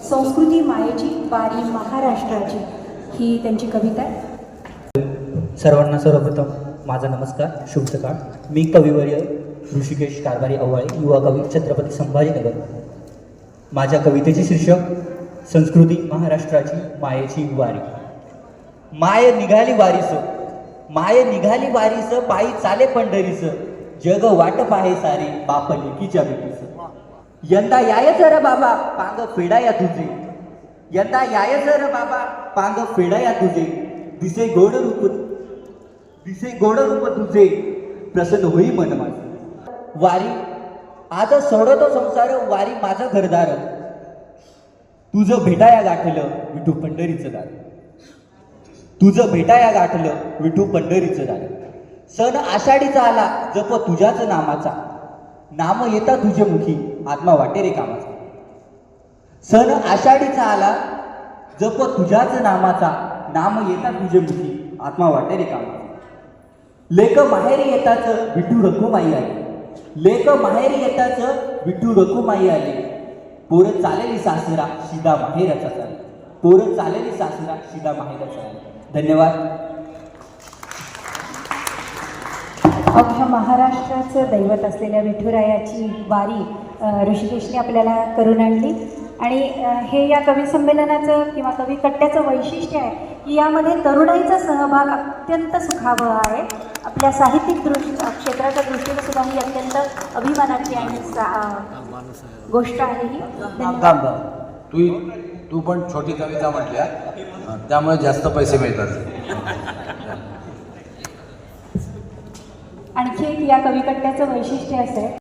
संस्कृती मायेची वारी महाराष्ट्राची ही त्यांची कविता आहे। सर्वांना सर्वप्रथम माझा नमस्कार, शुभ सकाळ। मी कविवर्य ऋषिकेश कारभारी अव्वाळे, युवा कवी, छत्रपती संभाजीनगर। माझ्या कवितेचे शीर्षक संस्कृती महाराष्ट्राची मायेची वारी। माय निघाली वारीस, माय निघाली वारीस, पायी चाले पंढरीस, जग वाट पाहे सारे बाप लेकीच्या भेटीस। यंदा याय जर बाबा पांग फेडाया तुझे, यंदा याय जर बाबा पांग फेडाया तुझे, दिसे गोड रूप तुझे, प्रसन्न होई मन माझे। वारी आज सोडतो संसार, वारी माझं घरदार, तुझं भेटाया गाठलं विठू पंढरीचं दार, तुझं भेटाया गाठलं विठू पंढरीचं दार। सण आषाढीचा आला, जप तुझ्याच नामाचा, नाम येता तुझे मुखी, आत्मा वाटे रे कामाचा। सण आषाढीचा आला, जप तुझ्याच नामाचा, नाम येता तुझे मुखी, आत्मा वाटे रे कामाचा। लेक माहेरी येताच विठू रखुमाई आली, लेक माहेरी येताच विठू रखुमाई आली, पोर चालेली सासरा शिदा माहेराचा चाले, पोर चालेली सासरा शिदा माहेराचा चाले। धन्यवाद। अख्ख्या महाराष्ट्राचं दैवत असलेल्या विठुरायाची वारी ऋषिकेशने आपल्याला करून आणली। आणि हे या कवी संमेलनाचं किंवा कवी कट्ट्याचं वैशिष्ट्य आहे की यामध्ये तरुणाईचा सहभाग अत्यंत सुखावह आहे। आपल्या साहित्यिक क्षेत्राच्या दृष्टीने सुद्धा ही अत्यंत अभिमानाची आणि गोष्ट आहे ही। तू पण छोटी कविता म्हटल्या, त्यामुळे जास्त पैसे मिळतात। आणखी एक या कविकट्ट्याचं वैशिष्ट्य असे